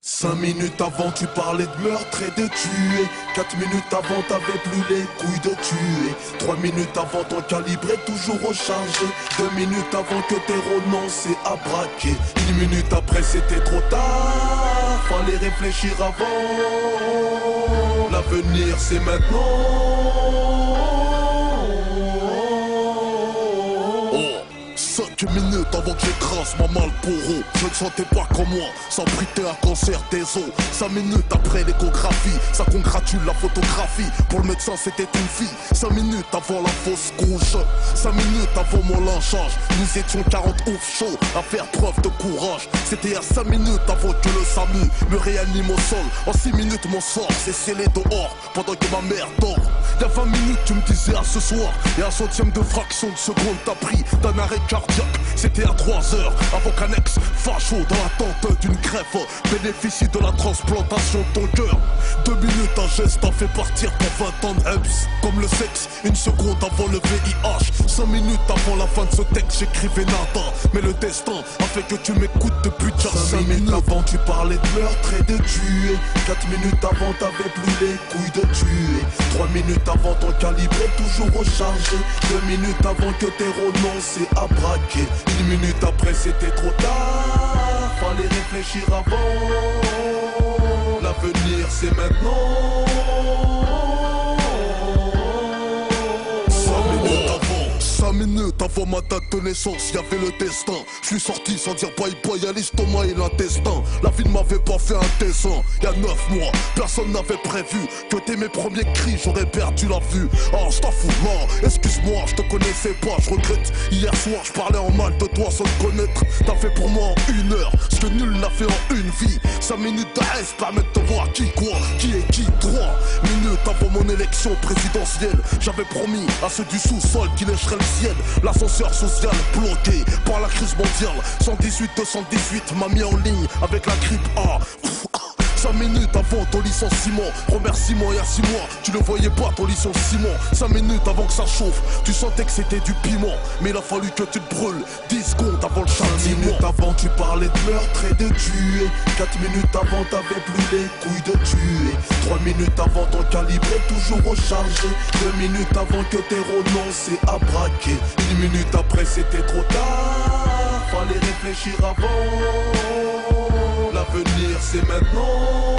5 minutes avant tu parlais de meurtre et de tuer. 4 minutes avant t'avais plus les couilles de tuer. 3 minutes avant ton calibre est toujours rechargé. 2 minutes avant que t'aies renoncé à braquer. 1 minute après c'était trop tard, fallait réfléchir avant. L'avenir c'est maintenant. 5 minutes avant que j'écrase ma Malboro. Je ne sentais pas comme moi, s'abriter un cancer des os. 5 minutes après l'échographie, ça congratule la photographie. Pour le médecin c'était une fille. 5 minutes avant la fausse couche, 5 minutes avant mon lynchage. Nous étions 40 ouf chauds à faire preuve de courage. C'était à 5 minutes avant que le SAMU me réanime au sol. En 6 minutes mon sort s'est scellé dehors pendant que ma mère dort. Y'a 20 minutes tu me disais à ce soir, et un centième de fraction de seconde t'as pris d'un arrêt cardiaque. C'était à 3 heures avant qu'un ex facho dans l'attente d'une greffe bénéficie de la transplantation de ton cœur. 2 minutes un geste t'en fait partir pour 20 ans de EPS. Comme le sexe, 1 seconde avant le VIH. 5 minutes avant la fin de ce texte j'écrivais nada, mais le destin a fait que tu m'écoutes depuis déjà 5 minutes avant tu parlais de meurtre et de tuer. 4 minutes avant t'avais plus les couilles de tuer. 3 minutes avant ton calibre est toujours rechargé. 2 minutes avant que t'aies renoncé à braquer. 1 minute après c'était trop tard, fallait réfléchir avant. L'avenir c'est maintenant. 5 minutes avant ma date de naissance, y'avait le destin. Je suis sorti sans dire bye bye à l'estomac et l'intestin. La vie ne m'avait pas fait un dessin. Y'a 9 mois, personne n'avait prévu que dès mes premiers cris j'aurais perdu la vue. Oh je t'en fous, non, excuse-moi, je te connaissais pas, je regrette. Hier soir je parlais en mal de toi sans te connaître. T'as fait pour moi en 1 heure ce que nul n'a fait en une vie. 5 minutes d'AS permettent de voir qui quoi, qui est qui. 3 minutes avant mon élection présidentielle, j'avais promis à ceux du sous-sol qui lécheraient le ciel. L'ascenseur social bloqué par la crise mondiale. 118-218 m'a mis en ligne avec la grippe A. 5 minutes avant ton licenciement, remerciement il y a 6 mois, tu ne voyais pas ton licenciement. 5 minutes avant que ça chauffe, tu sentais que c'était du piment, mais il a fallu que tu te brûles 10 secondes avant le châtiment. 5 minutes avant tu parlais de meurtre et de tuer. 4 minutes avant t'avais plus les couilles de tuer. 3 minutes avant ton calibre est toujours rechargé. 2 minutes avant que t'aies renoncé à braquer. 1 minute après c'était trop tard, fallait réfléchir avant. L'avenir c'est maintenant.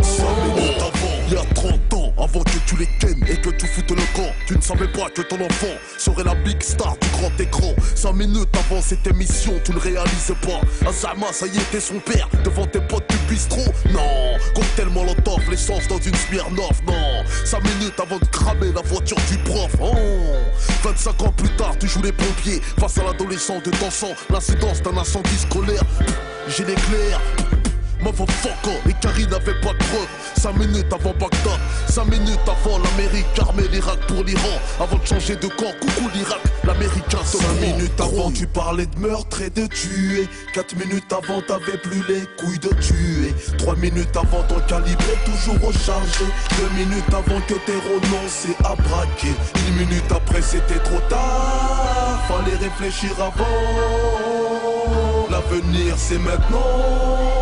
5 minutes avant, il y a 30 ans, avant que tu les kennes et que tu foutes le camp, tu ne savais pas que ton enfant serait la big star du grand écran. 5 minutes avant cette émission, tu ne réalisais pas. Azama, ça y était son père, devant tes potes du bistrot. Non, cocktail molotov, l'essence dans une Smirnoff. Non, 5 minutes avant de cramer la voiture du prof. Oh, 25 ans plus tard, tu joues les pompiers face à l'adolescent de ton sang. L'incidence d'un incendie scolaire, j'ai l'éclair. Motherfucker, les caries n'avaient pas de preuves. 5 minutes avant Bagdad, 5 minutes avant l'Amérique armée l'Irak pour l'Iran. Avant de changer de camp, coucou l'Irak, l'Américain se 5 minutes avant tu parlais de meurtre et de tuer. 4 minutes avant t'avais plus les couilles de tuer. 3 minutes avant ton calibre est toujours rechargé. 2 minutes avant que t'aies renoncé à braquer. 1 minute après c'était trop tard, fallait réfléchir avant. L'avenir c'est maintenant.